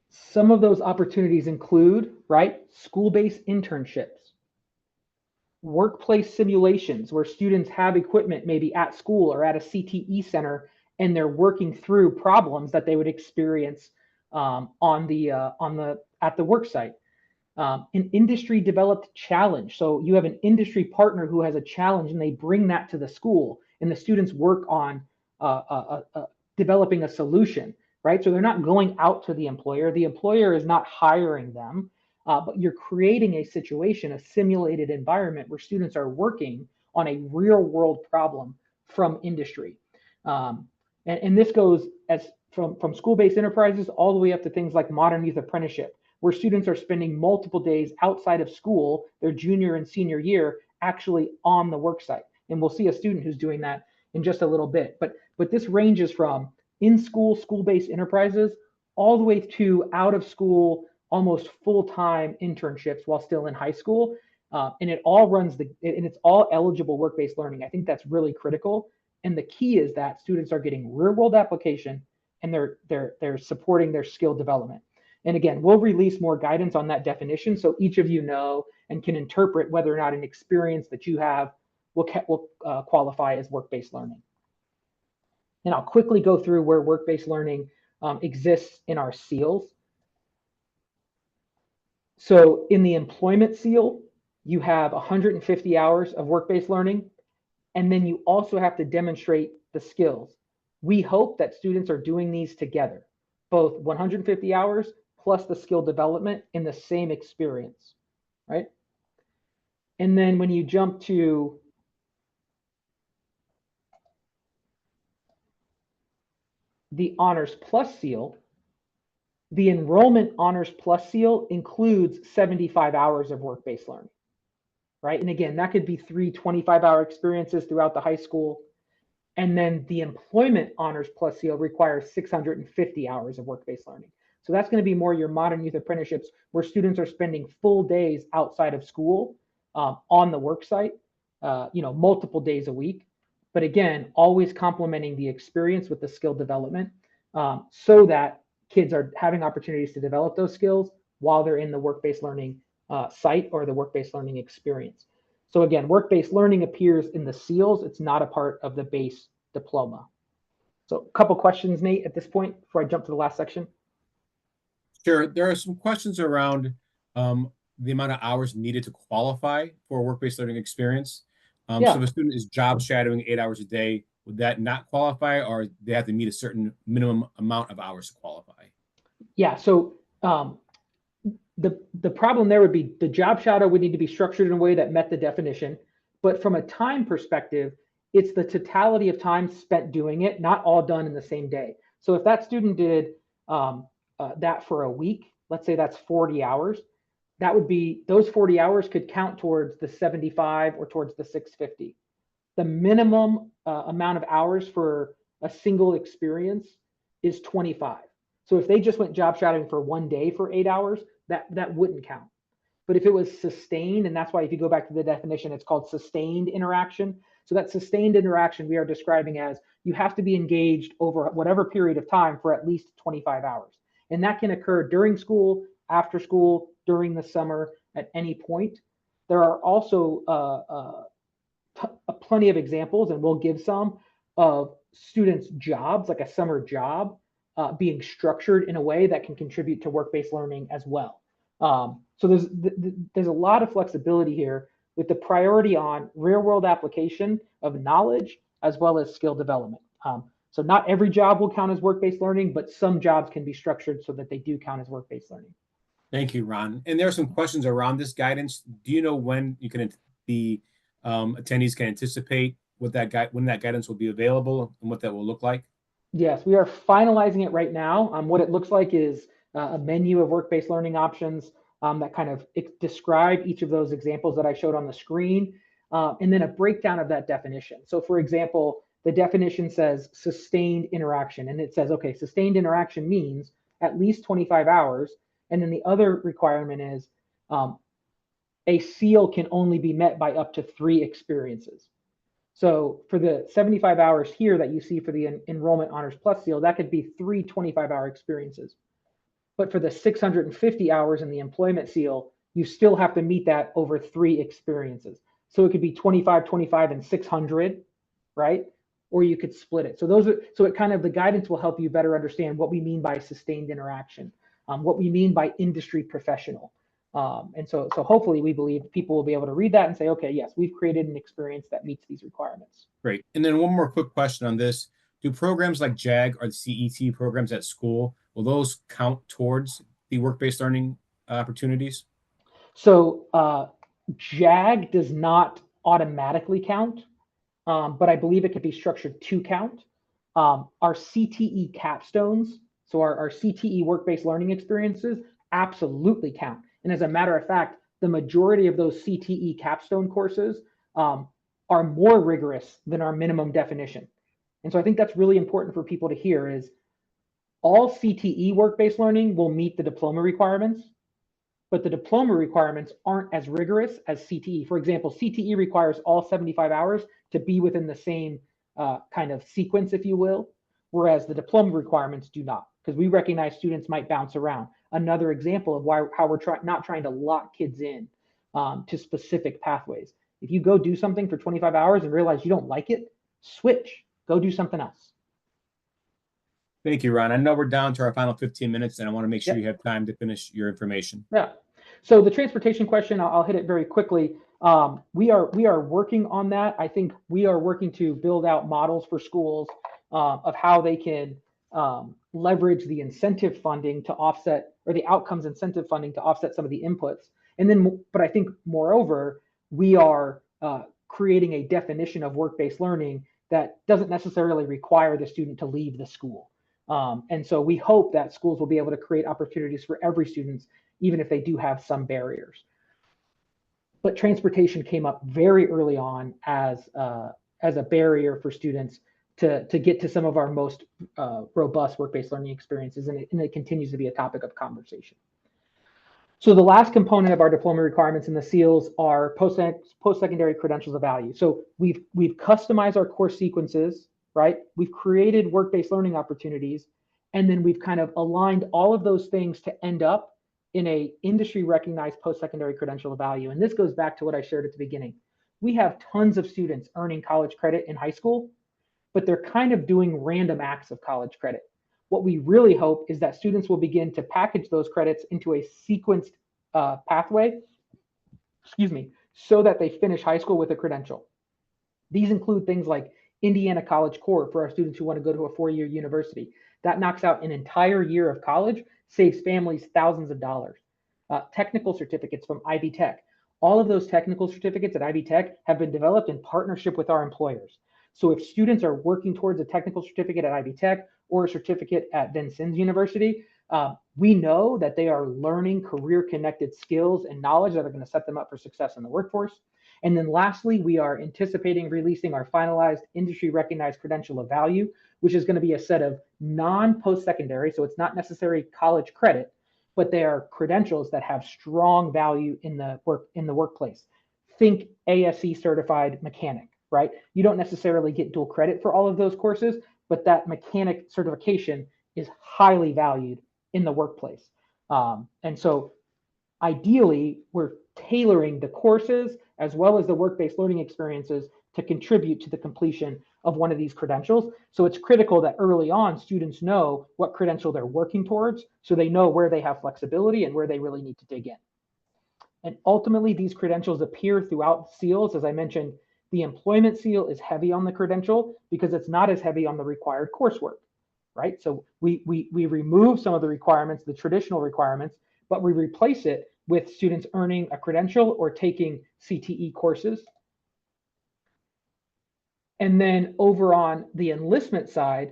Some of those opportunities include, right, school-based internships, workplace simulations where students have equipment maybe at school or at a CTE center, and they're working through problems that they would experience at the work site. An industry developed challenge. So you have an industry partner who has a challenge and they bring that to the school, and the students work on developing a solution, right? So they're not going out to the employer. The employer is not hiring them. but you're creating a situation, a simulated environment where students are working on a real world problem from industry. And this goes as from school-based enterprises all the way up to things like modern youth apprenticeship, where students are spending multiple days outside of school, their junior and senior year, actually on the work site. And we'll see a student who's doing that in just a little bit. But this ranges from in-school, school-based enterprises, all the way to out of school, almost full-time internships while still in high school. And it all runs and it's all eligible work-based learning. I think that's really critical. And the key is that students are getting real-world application and they're supporting their skill development. And again, we'll release more guidance on that definition so each of you know and can interpret whether or not an experience that you have will qualify as work-based learning. And I'll quickly go through where work-based learning exists in our seals. So in the employment seal, you have 150 hours of work-based learning, and then you also have to demonstrate the skills. We hope that students are doing these together, both 150 hours plus the skill development in the same experience, right? And then when you jump to the Honors Plus seal, the Enrollment Honors Plus seal includes 75 hours of work-based learning, right? And again, that could be 3 25-hour experiences throughout the high school. And then the Employment Honors Plus seal requires 650 hours of work-based learning. So that's going to be more your modern youth apprenticeships where students are spending full days outside of school on the work site, multiple days a week. But again, always complementing the experience with the skill development so that kids are having opportunities to develop those skills while they're in the work-based learning site or the work-based learning experience. So again, work-based learning appears in the seals. It's not a part of the base diploma. So a couple questions, Nate, at this point before I jump to the last section. Sure. There are some questions around the amount of hours needed to qualify for a work-based learning experience. So if a student is job shadowing 8 hours a day, would that not qualify, or they have to meet a certain minimum amount of hours to qualify? Yeah. So the problem there would be the job shadow would need to be structured in a way that met the definition. But from a time perspective, it's the totality of time spent doing it, not all done in the same day. So if that student did that for a week, let's say that's 40 hours, that would be, those 40 hours could count towards the 75 or towards the 650. The minimum amount of hours for a single experience is 25. So if they just went job shadowing for one day for 8 hours, that wouldn't count. But if it was sustained, and that's why if you go back to the definition, it's called sustained interaction. So that sustained interaction we are describing as you have to be engaged over whatever period of time for at least 25 hours. And that can occur during school, after school, during the summer, at any point. There are also plenty of examples, and we'll give some, of students' jobs, like a summer job, being structured in a way that can contribute to work-based learning as well. So there's a lot of flexibility here with the priority on real-world application of knowledge as well as skill development. So not every job will count as work-based learning, but some jobs can be structured so that they do count as work-based learning. Thank you, Ron. And there are some questions around this guidance. Do you know when the attendees can anticipate when that guidance will be available and what that will look like? Yes, we are finalizing it right now. What it looks like is a menu of work-based learning options that kind of describe each of those examples that I showed on the screen, and then a breakdown of that definition. So for example, the definition says sustained interaction, and it says, okay, sustained interaction means at least 25 hours. And then the other requirement is a seal can only be met by up to 3 experiences. So for the 75 hours here that you see for the Enrollment Honors Plus seal, that could be 3 25-hour experiences. But for the 650 hours in the employment seal, you still have to meet that over 3 experiences. So it could be 25, 25, and 600, right? Or you could split it. So it kind of, the guidance will help you better understand what we mean by sustained interaction, what we mean by industry professional. And so hopefully we believe people will be able to read that and say, okay, yes, we've created an experience that meets these requirements. Great. And then one more quick question on this. Do programs like JAG or the CET programs at school, will those count towards the work-based learning opportunities? So JAG does not automatically count, but I believe it could be structured to count. Our CTE capstones, so our CTE work-based learning experiences, absolutely count. And as a matter of fact, the majority of those CTE capstone courses are more rigorous than our minimum definition. And so I think that's really important for people to hear is all CTE work-based learning will meet the diploma requirements, but the diploma requirements aren't as rigorous as CTE. For example, CTE requires all 75 hours to be within the same kind of sequence, if you will, whereas the diploma requirements do not, because we recognize students might bounce around. Another example of how we're not trying to lock kids in to specific pathways. If you go do something for 25 hours and realize you don't like it, switch, go do something else. Thank you, Ron. I know we're down to our final 15 minutes, and I want to make sure Yep. you have time to finish your information. Yeah. So the transportation question, I'll hit it very quickly. We are working on that. I think we are working to build out models for schools of how they can leverage the incentive funding to offset, or the outcomes incentive funding to offset some of the inputs. And then, but I think moreover, we are creating a definition of work-based learning that doesn't necessarily require the student to leave the school. And so we hope that schools will be able to create opportunities for every student, even if they do have some barriers. But transportation came up very early on as a barrier for students to get to some of our most robust work-based learning experiences, and it continues to be a topic of conversation. So the last component of our diploma requirements in the SEALs are post-secondary credentials of value. So we've customized our course sequences, right? We've created work-based learning opportunities, and then we've kind of aligned all of those things to end up in a industry recognized post-secondary credential of value. And this goes back to what I shared at the beginning. We have tons of students earning college credit in high school, but they're kind of doing random acts of college credit. What we really hope is that students will begin to package those credits into a sequenced pathway, so that they finish high school with a credential. These include things like Indiana College Core for our students who want to go to a 4-year university. That knocks out an entire year of college, saves families thousands of dollars. Technical certificates from Ivy Tech. All of those technical certificates at Ivy Tech have been developed in partnership with our employers. So if students are working towards a technical certificate at Ivy Tech or a certificate at Vincennes University, we know that they are learning career-connected skills and knowledge that are going to set them up for success in the workforce. And then lastly, we are anticipating releasing our finalized industry-recognized credential of value, which is going to be a set of non-post-secondary, so it's not necessarily college credit, but they are credentials that have strong value in the workplace. Think ASE certified mechanic, right? You don't necessarily get dual credit for all of those courses, but that mechanic certification is highly valued in the workplace. And so ideally, we're tailoring the courses as well as the work-based learning experiences to contribute to the completion of one of these credentials. So it's critical that early on students know what credential they're working towards, so they know where they have flexibility and where they really need to dig in. And ultimately, these credentials appear throughout SEALs. As I mentioned, the employment seal is heavy on the credential because it's not as heavy on the required coursework, right? So we remove some of the requirements, the traditional requirements, but we replace it with students earning a credential or taking CTE courses. And then over on the enlistment side,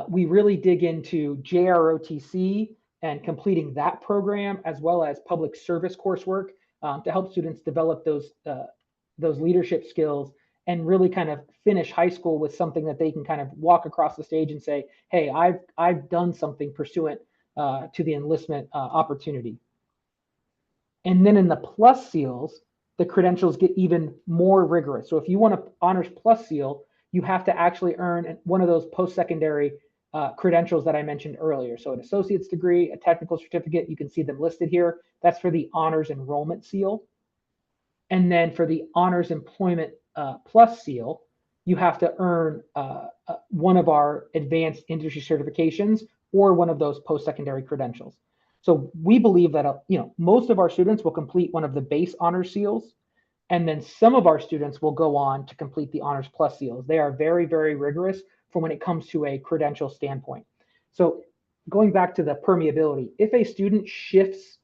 we really dig into JROTC and completing that program, as well as public service coursework to help students develop those leadership skills and really kind of finish high school with something that they can kind of walk across the stage and say, hey, I've done something pursuant to the enlistment opportunity. And then in the plus seals, the credentials get even more rigorous. So if you want an honors plus seal, you have to actually earn one of those post-secondary credentials that I mentioned earlier. So an associate's degree, a technical certificate, you can see them listed here. That's for the honors enrollment seal. And then for the honors employment plus seal, you have to earn one of our advanced industry certifications or one of those post-secondary credentials. So we believe that most of our students will complete one of the base honors seals, and then some of our students will go on to complete the honors plus seals. They are very, very rigorous from when it comes to a credential standpoint. So going back to the permeability, if a student shifts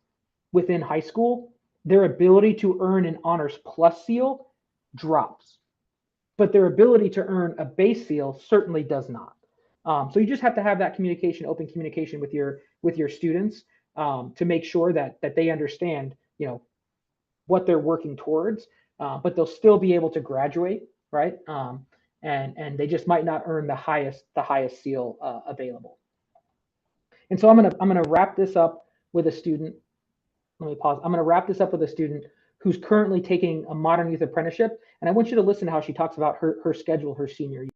within high school, their ability to earn an honors plus seal drops, but their ability to earn a base seal certainly does not. So you just have to have that communication, open communication with your students, to make sure that they understand, what they're working towards, but they'll still be able to graduate, right? And they just might not earn the highest seal available. And so I'm gonna wrap this up with a student. Let me pause. I'm gonna wrap this up with a student who's currently taking a modern youth apprenticeship, and I want you to listen to how she talks about her schedule her senior year.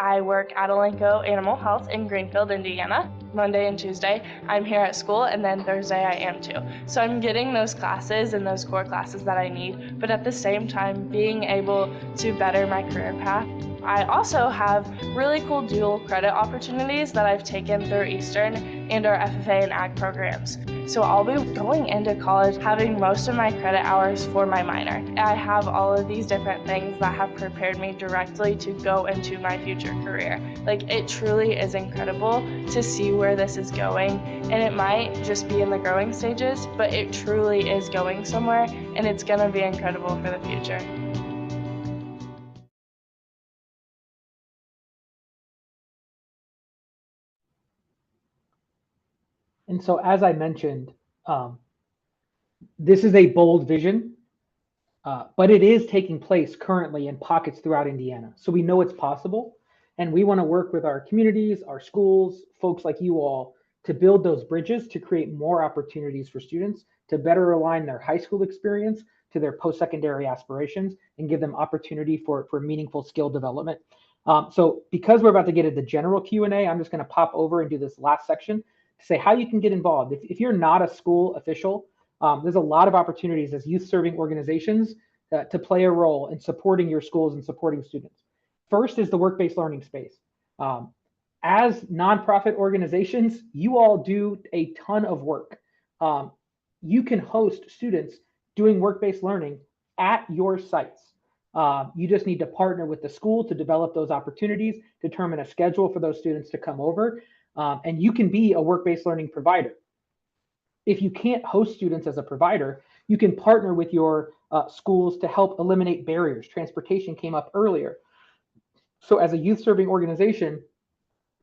I work at Elanco Animal Health in Greenfield, Indiana. Monday and Tuesday, I'm here at school, and then Thursday I am too. So I'm getting those classes and those core classes that I need, but at the same time, being able to better my career path. I also have really cool dual credit opportunities that I've taken through Eastern and our FFA and Ag programs. So I'll be going into college having most of my credit hours for my minor. I have all of these different things that have prepared me directly to go into my future career. Like, it truly is incredible to see where this is going, and it might just be in the growing stages, but it truly is going somewhere, and it's gonna be incredible for the future. And so, as I mentioned, this is a bold vision, but it is taking place currently in pockets throughout Indiana. So we know it's possible, and we want to work with our communities, our schools, folks like you all, to build those bridges to create more opportunities for students to better align their high school experience to their post-secondary aspirations and give them opportunity for meaningful skill development. So because we're about to get into general Q&A, I'm just going to pop over and do this last section to say how you can get involved. If you're not a school official, there's a lot of opportunities as youth serving organizations to play a role in supporting your schools and supporting students. First is the work-based learning space. As nonprofit organizations, you all do a ton of work. You can host students doing work-based learning at your sites. You just need to partner with the school to develop those opportunities, determine a schedule for those students to come over, and you can be a work-based learning provider. If you can't host students as a provider, you can partner with your schools to help eliminate barriers. Transportation came up earlier. So as a youth serving organization,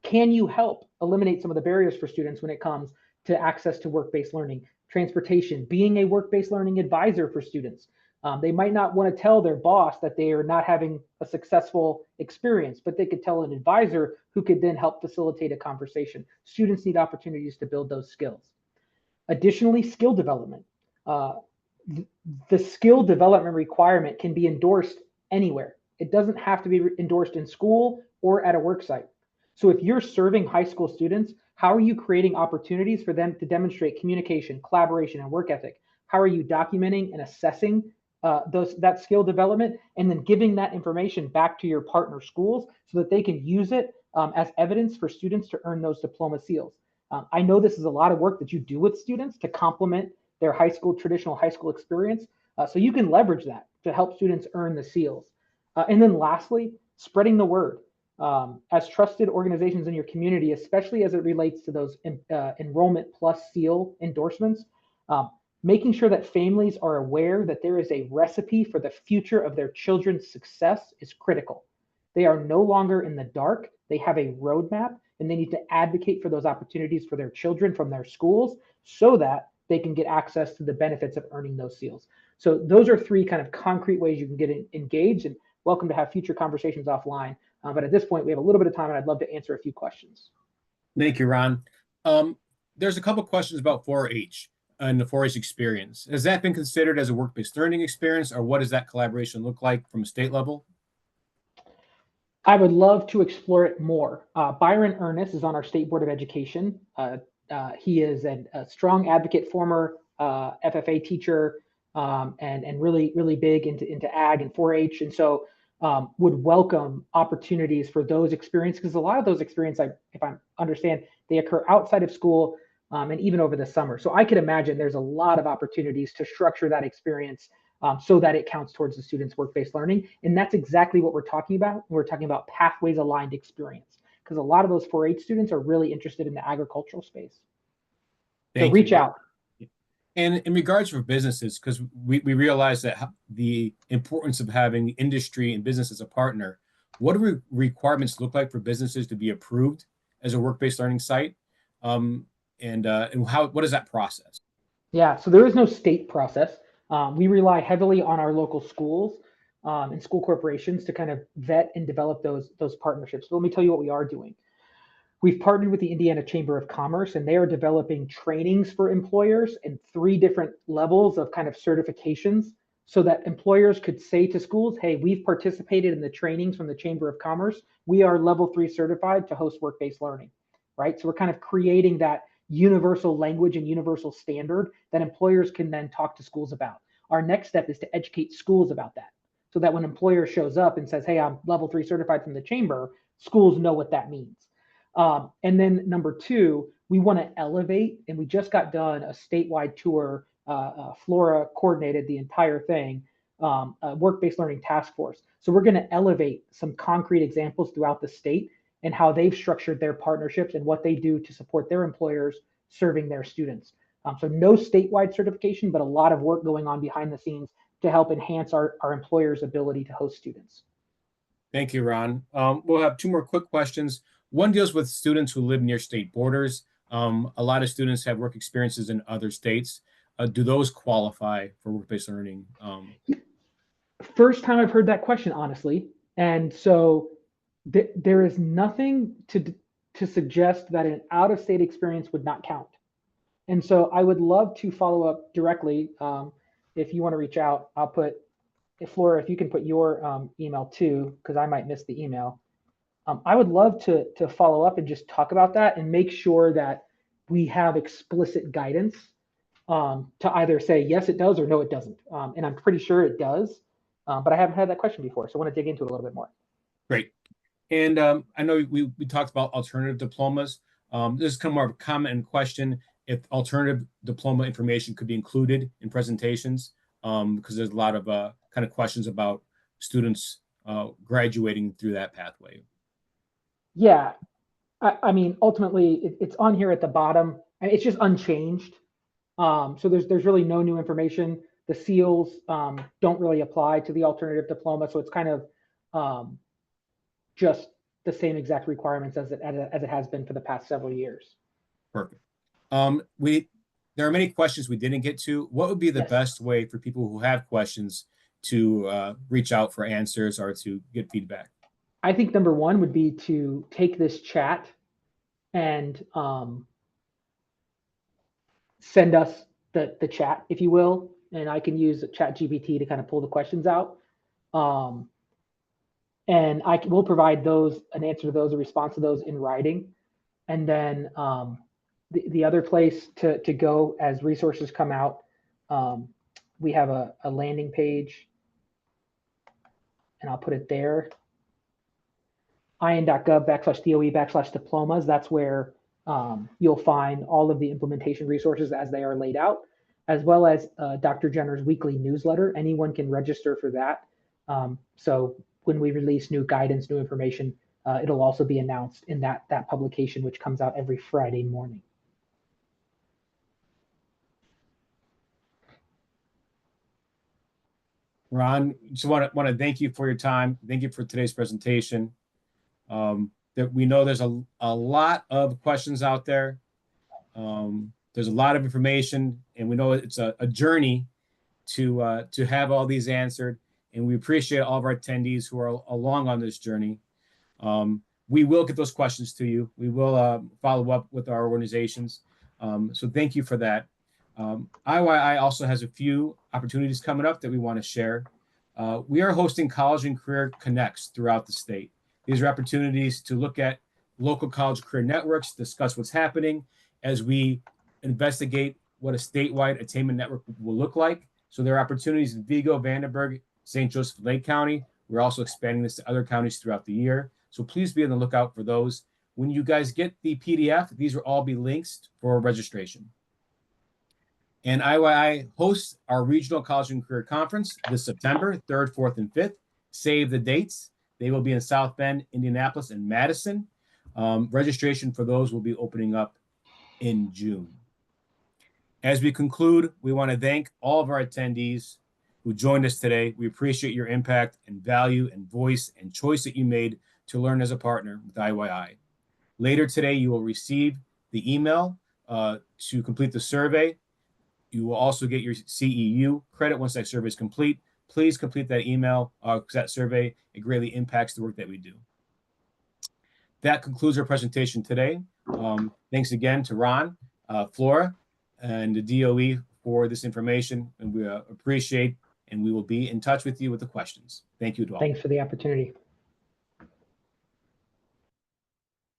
can you help eliminate some of the barriers for students when it comes to access to work-based learning? Transportation, being a work-based learning advisor for students. They might not want to tell their boss that they are not having a successful experience, but they could tell an advisor who could then help facilitate a conversation. Students need opportunities to build those skills. Additionally, skill development. The skill development requirement can be endorsed anywhere. It doesn't have to be endorsed in school or at a work site. So if you're serving high school students, how are you creating opportunities for them to demonstrate communication, collaboration, and work ethic? How are you documenting and assessing that skill development, and then giving that information back to your partner schools so that they can use it as evidence for students to earn those diploma seals? I know this is a lot of work that you do with students to complement their traditional high school experience. So you can leverage that to help students earn the seals. And then lastly, spreading the word. As trusted organizations in your community, especially as it relates to those enrollment plus seal endorsements, making sure that families are aware that there is a recipe for the future of their children's success is critical. They are no longer in the dark. They have a roadmap, and they need to advocate for those opportunities for their children from their schools so that they can get access to the benefits of earning those seals. So those are three kind of concrete ways you can get engaged, and welcome to have future conversations offline. But at this point, we have a little bit of time, and I'd love to answer a few questions. Thank you, Ron. There's a couple questions about 4-H and the 4-H experience. Has that been considered as a work-based learning experience, or what does that collaboration look like from a state level? I would love to explore it more. Byron Ernest is on our State Board of Education. He is a strong advocate, former FFA teacher, and really big into ag and 4-H. And so would welcome opportunities for those experiences, because a lot of those experiences, if I understand, they occur outside of school and even over the summer. So I could imagine there's a lot of opportunities to structure that experience so that it counts towards the students' work-based learning. And that's exactly what we're talking about. We're talking about pathways aligned experience, because a lot of those 4-H students are really interested in the agricultural space. So reach out. And in regards for businesses, because we realize that the importance of having industry and business as a partner, what do requirements look like for businesses to be approved as a work-based learning site? And what is that process? Yeah, so there is no state process. We rely heavily on our local schools and school corporations to kind of vet and develop those partnerships. So let me tell you what we are doing. We've partnered with the Indiana Chamber of Commerce, and they are developing trainings for employers in 3 different levels of kind of certifications so that employers could say to schools, hey, we've participated in the trainings from the Chamber of Commerce. We are level 3 certified to host work-based learning, right? So we're kind of creating that universal language and universal standard that employers can then talk to schools about. Our next step is to educate schools about that so that when an employer shows up and says, hey, I'm level 3 certified from the chamber, schools know what that means. And then number 2, we want to elevate, and we just got done a statewide tour. Flora coordinated the entire thing, a work-based learning task force. So we're going to elevate some concrete examples throughout the state and how they've structured their partnerships and what they do to support their employers serving their students. So no statewide certification, but a lot of work going on behind the scenes to help enhance our employers' ability to host students. Thank you, Ron. We'll have 2 more quick questions. One deals with students who live near state borders. A lot of students have work experiences in other states. Do those qualify for work-based learning? First time I've heard that question, honestly. And so there is nothing to suggest that an out-of-state experience would not count. And so I would love to follow up directly. If you want to reach out, I'll put, Flora, if you can put your email too, because I might miss the email. I would love to follow up and just talk about that and make sure that we have explicit guidance to either say, yes, it does or no, it doesn't. And I'm pretty sure it does, but I haven't had that question before. So I want to dig into it a little bit more. Great. And I know we talked about alternative diplomas. This is kind of more of a comment and question if alternative diploma information could be included in presentations, because there's a lot of kind of questions about students graduating through that pathway. Yeah, I mean, ultimately, it's on here at the bottom. It's just unchanged. So there's really no new information. The seals don't really apply to the alternative diploma, so it's kind of just the same exact requirements as it has been for the past several years. Perfect. There are many questions we didn't get to. What would be the best way for people who have questions to reach out for answers or to get feedback? I think number 1 would be to take this chat and send us the chat, if you will, and I can use ChatGPT to kind of pull the questions out. And will provide an answer to those, a response to those in writing. And then the other place to go as resources come out, we have a landing page, and I'll put it there. in.gov/DOE/diplomas. That's where you'll find all of the implementation resources as they are laid out, as well as Dr. Jenner's weekly newsletter. Anyone can register for that. So when we release new guidance, new information, it'll also be announced in that publication, which comes out every Friday morning. Ron, just want to thank you for your time. Thank you for today's presentation. That we know there's a lot of questions out there. There's a lot of information, and we know it's a journey to have all these answered. And we appreciate all of our attendees who are along on this journey. We will get those questions to you. We will follow up with our organizations. So thank you for that. IYI also has a few opportunities coming up that we want to share. We are hosting College and Career Connects throughout the state. These are opportunities to look at local college career networks, discuss what's happening as we investigate what a statewide attainment network will look like. So there are opportunities in Vigo, Vandenberg, St. Joseph, Lake County. We're also expanding this to other counties throughout the year. So please be on the lookout for those. When you guys get the PDF, these will all be links for registration. And IYI hosts our Regional College and Career Conference this September, 3rd, 4th, and 5th. Save the dates. They will be in South Bend, Indianapolis, and Madison. Registration for those will be opening up in June. As we conclude, we want to thank all of our attendees who joined us today. We appreciate your impact and value and voice and choice that you made to learn as a partner with IYI. Later today, you will receive the email to complete the survey. You will also get your CEU credit once that survey is complete. Please complete that email, that survey. It greatly impacts the work that we do. That concludes our presentation today. Thanks again to Ron, Flora, and the DOE for this information, and we appreciate, and we will be in touch with you with the questions. Thank you to all. Thanks for the opportunity.